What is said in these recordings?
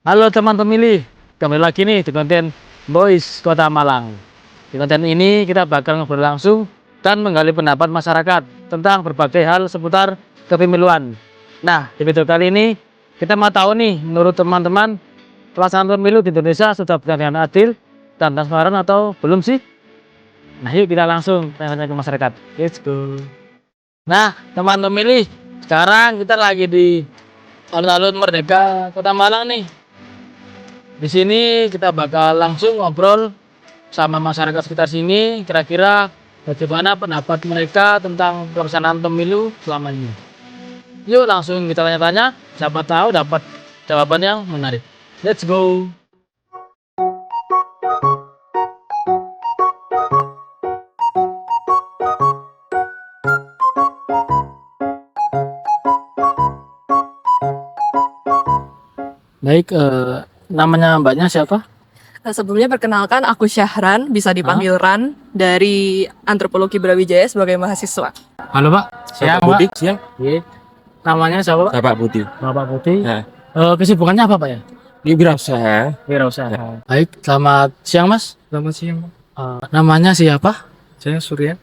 Halo teman pemilih, kembali lagi nih di konten Boys Kota Malang. Di konten ini kita bakal ngobrol langsung dan menggali pendapat masyarakat tentang berbagai hal seputar kepemiluan. Nah, di video kali ini kita mau tahu nih, menurut teman-teman, pelaksanaan pemilu di Indonesia sudah berjalan dengan adil dan transparan atau belum sih? Nah, yuk kita langsung tanya-tanya ke masyarakat. Let's go. Nah, teman pemilih, sekarang kita lagi di alun-alun Merdeka Kota Malang nih. Di sini kita bakal langsung ngobrol sama masyarakat sekitar sini, kira-kira bagaimana pendapat mereka tentang pelaksanaan pemilu selama ini. Yuk langsung kita tanya-tanya, siapa tahu dapat jawaban yang menarik. Let's go. Baik, namanya mbaknya siapa? Sebelumnya perkenalkan, aku Syahran, bisa dipanggil Ran, dari Antropologi Brawijaya sebagai mahasiswa. Halo Pak, siang Budi, Pak. siang. Iya. Namanya siapa Pak? Bapak Budi. Bapak Putih. Ya. Kesibukannya apa Pak ya? Ini wirausaha. Wirausaha. Baik, selamat siang Mas. Selamat siang. Namanya siapa? Saya Surya,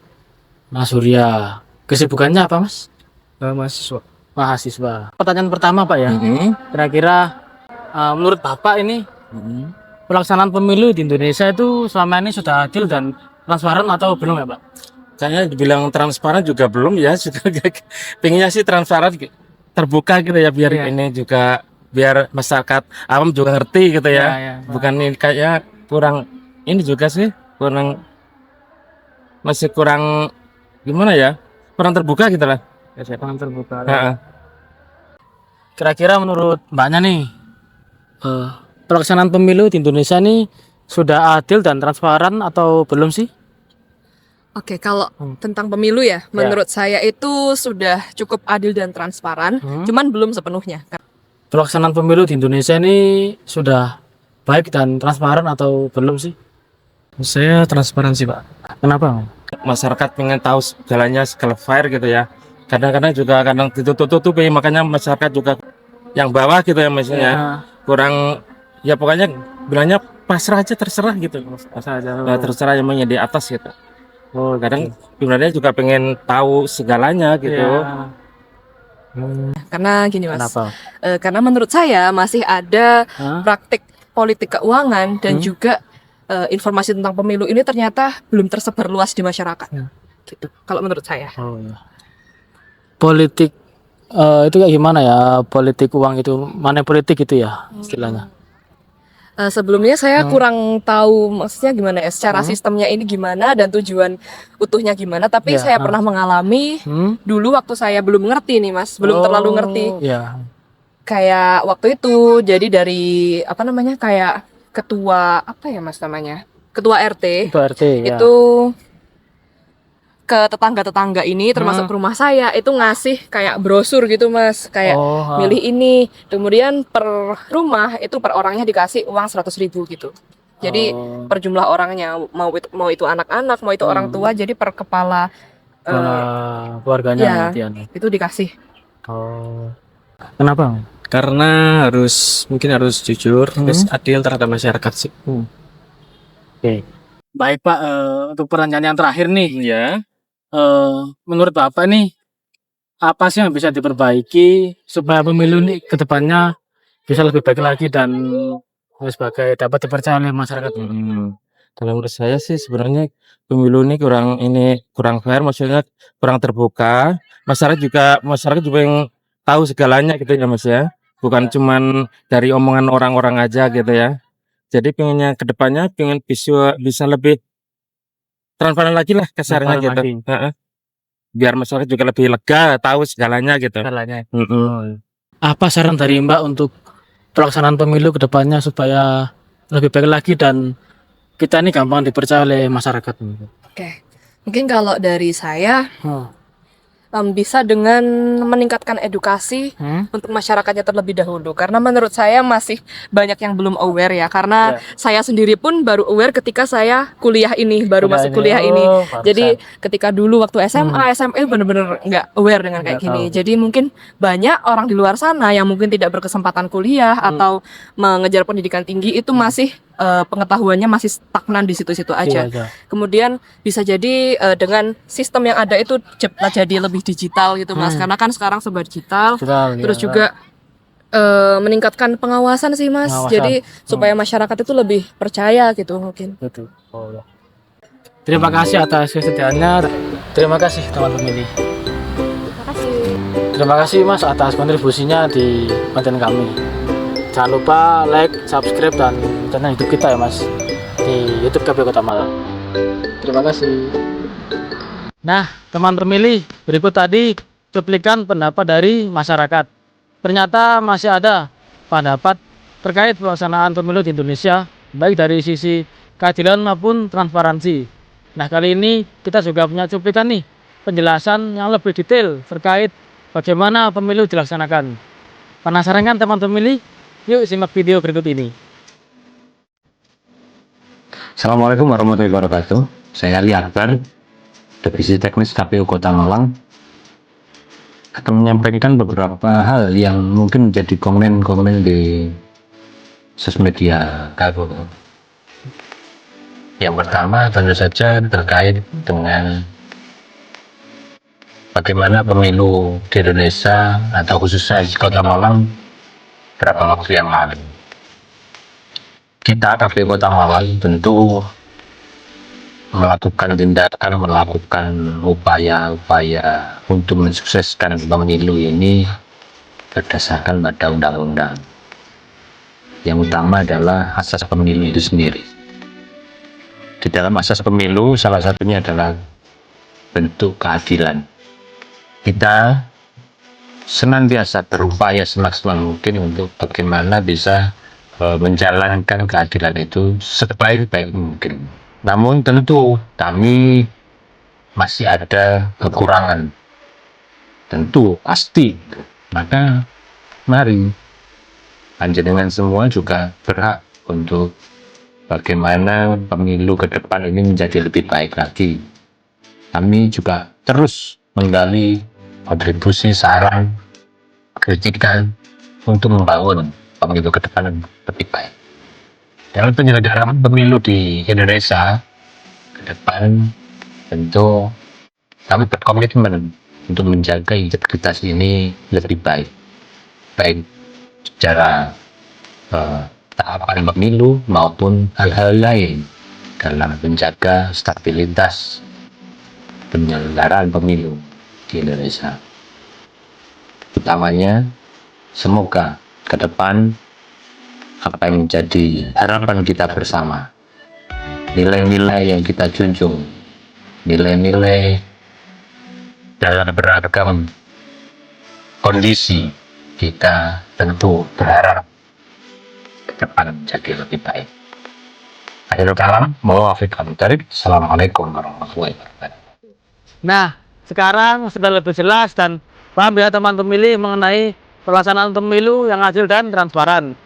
Mas Surya. Kesibukannya apa Mas? mahasiswa. Mahasiswa. Pertanyaan pertama Pak ya. Kira-kira menurut Bapak ini pelaksanaan pemilu di Indonesia itu selama ini sudah adil dan transparan atau belum ya Pak? Saya dibilang transparan juga belum ya. Pengennya sih transparan, terbuka gitu ya, biar Iya. ini juga biar masyarakat awam juga ngerti gitu ya. Iya. Bukan ini kayak kurang ini juga sih, masih kurang gimana ya? Kurang terbuka gitu lah. Kurang terbuka. Heeh. Kira-kira menurut Mbaknya nih, pelaksanaan pemilu di Indonesia ini sudah adil dan transparan atau belum sih? Oke, kalau tentang pemilu ya, menurut saya itu sudah cukup adil dan transparan, cuman belum sepenuhnya. Pelaksanaan pemilu di Indonesia ini sudah baik dan transparan atau belum sih? Saya transparansi, Pak. Kenapa? Masyarakat pengen tahu segalanya, segala fair gitu ya. Kadang-kadang juga kadang ditutup-tutupi, makanya masyarakat juga yang bawah gitu ya, maksudnya kurang ya, pokoknya bilangnya pasrah aja, terserah gitu. Pasrah aja. Nah, terserah yang di atas gitu. Oh, Kadang sebenarnya juga pengen tahu segalanya gitu. iya. Karena gini Mas, Kenapa? Karena menurut saya masih ada Hah? praktik politik keuangan dan juga informasi tentang pemilu ini ternyata belum tersebar luas di masyarakat. Gitu, kalau menurut saya. Oh iya. Politik itu kayak gimana ya? Politik uang itu, money politik itu ya istilahnya. Sebelumnya saya kurang tahu maksudnya gimana ya, secara sistemnya ini gimana dan tujuan utuhnya gimana, tapi Ya, saya pernah mengalami dulu waktu saya belum ngerti nih Mas, belum terlalu ngerti. Iya. Kayak waktu itu jadi dari apa namanya, kayak ketua apa ya Mas namanya? Ketua RT. Itu RT ya. Itu ke tetangga-tetangga ini termasuk rumah saya itu ngasih kayak brosur gitu Mas, kayak milih ini, kemudian per rumah itu per orangnya dikasih uang 100.000 gitu. Jadi per jumlah orangnya, mau itu anak-anak, mau itu orang tua, jadi per kepala keluarganya ya, nanti itu dikasih. Oh. Kenapa? Karena mungkin harus jujur, terus adil terhadap masyarakat sih. Oke. Baik Pak, untuk pertanyaan yang terakhir nih, Ya. menurut Bapak nih, apa sih yang bisa diperbaiki supaya pemilu ini ke depannya bisa lebih baik lagi dan sebagai dapat dipercaya oleh masyarakat? Kalau menurut saya sih sebenarnya pemilu ini kurang fair, maksudnya kurang terbuka. Masyarakat juga yang tahu segalanya gitu ya Mas ya. Bukan cuman dari omongan orang-orang aja gitu ya. Jadi pengennya ke depannya pengen bisa lebih transparan lagi lah kasarnya gitu. Biar masyarakat juga lebih lega, tahu segalanya gitu. Segalanya. Apa saran dari Mbak untuk pelaksanaan pemilu ke depannya supaya lebih baik lagi dan kita ini gampang dipercaya oleh masyarakat? Oke. Mungkin kalau dari saya bisa dengan meningkatkan edukasi untuk masyarakatnya terlebih dahulu. Karena menurut saya masih banyak yang belum aware ya. Karena saya sendiri pun baru aware ketika saya kuliah ini, baru masuk kuliah ini. Jadi ketika dulu waktu SMA, SMA bener-bener nggak aware dengan kayak gini. Jadi mungkin banyak orang di luar sana yang mungkin tidak berkesempatan kuliah atau mengejar pendidikan tinggi itu masih pengetahuannya masih stagnan di situ-situ aja. Kemudian bisa jadi dengan sistem yang ada itu jadi lebih digital gitu Mas, karena kan sekarang serba digital. Terus juga meningkatkan pengawasan sih Mas. Jadi supaya masyarakat itu lebih percaya gitu mungkin. Betul. Terima kasih atas kesediaannya. Terima kasih teman pemilih. Terima kasih. Terima kasih Mas atas kontribusinya di konten kami. Jangan lupa like, subscribe, dan channel YouTube kita ya Mas, di YouTube KPU Kota Malang. Terima kasih. Nah, teman pemilih, berikut tadi cuplikan pendapat dari masyarakat. Ternyata masih ada pendapat terkait pelaksanaan pemilu di Indonesia, baik dari sisi keadilan maupun transparansi. Nah, kali ini kita juga punya cuplikan nih, penjelasan yang lebih detail terkait bagaimana pemilu dilaksanakan. Penasaran kan teman pemilih? Yuk simak video berikut ini. Assalamualaikum warahmatullahi wabarakatuh. Saya Ali Akbar, Divisi Teknis KPU Kota Malang, akan menyampaikan beberapa hal yang mungkin menjadi komen-komen di sosial media KPU. Yang pertama tentu saja terkait dengan bagaimana pemilu di Indonesia atau khususnya di Kota Malang berapa waktu yang lalu. Kita KPU Kota Malang tentu melakukan tindakan, melakukan upaya-upaya untuk mensukseskan pemilu ini berdasarkan pada undang-undang. Yang utama adalah asas pemilu itu sendiri. Di dalam asas pemilu salah satunya adalah bentuk keadilan. Kita senantiasa berupaya semaksimal mungkin untuk bagaimana bisa menjalankan keadilan itu sebaik-baik mungkin. Namun tentu kami masih ada kekurangan, tentu pasti. Maka mari panjenengan semua juga berhak untuk bagaimana pemilu ke depan ini menjadi lebih baik lagi. Kami juga terus menggali kontribusi, saran, kritikan untuk membangun pemilu ke depan lebih baik. Dalam penyelenggaraan pemilu di Indonesia ke depan, tentu kami berkomitmen untuk menjaga integritas ini lebih baik, baik secara tahapan pemilu maupun hal-hal lain dalam menjaga stabilitas penyelenggaraan pemilu di Indonesia. Utamanya, semoga ke depan apa yang menjadi harapan kita bersama, nilai-nilai yang kita junjung, nilai-nilai dalam beragam kondisi, kita tentu berharap ke depan menjadi lebih baik. Akhirul kalam, Assalamualaikum warahmatullahi wabarakatuh. Nah, sekarang sudah lebih jelas dan paham ya teman pemilih mengenai pelaksanaan pemilu yang adil dan transparan.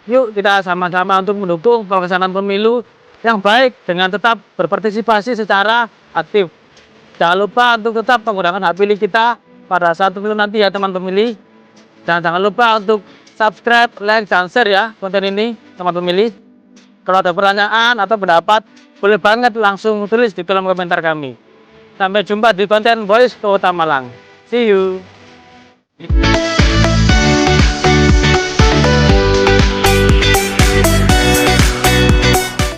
Yuk kita sama-sama untuk mendukung pelaksanaan pemilu yang baik dengan tetap berpartisipasi secara aktif. Jangan lupa untuk tetap menggunakan hak pilih kita pada saat pemilu nanti ya teman pemilih. Dan jangan lupa untuk subscribe, like, dan share ya konten ini teman pemilih. Kalau ada pertanyaan atau pendapat, boleh banget langsung tulis di kolom komentar kami. Sampai jumpa di konten Voice Kota Malang. See you.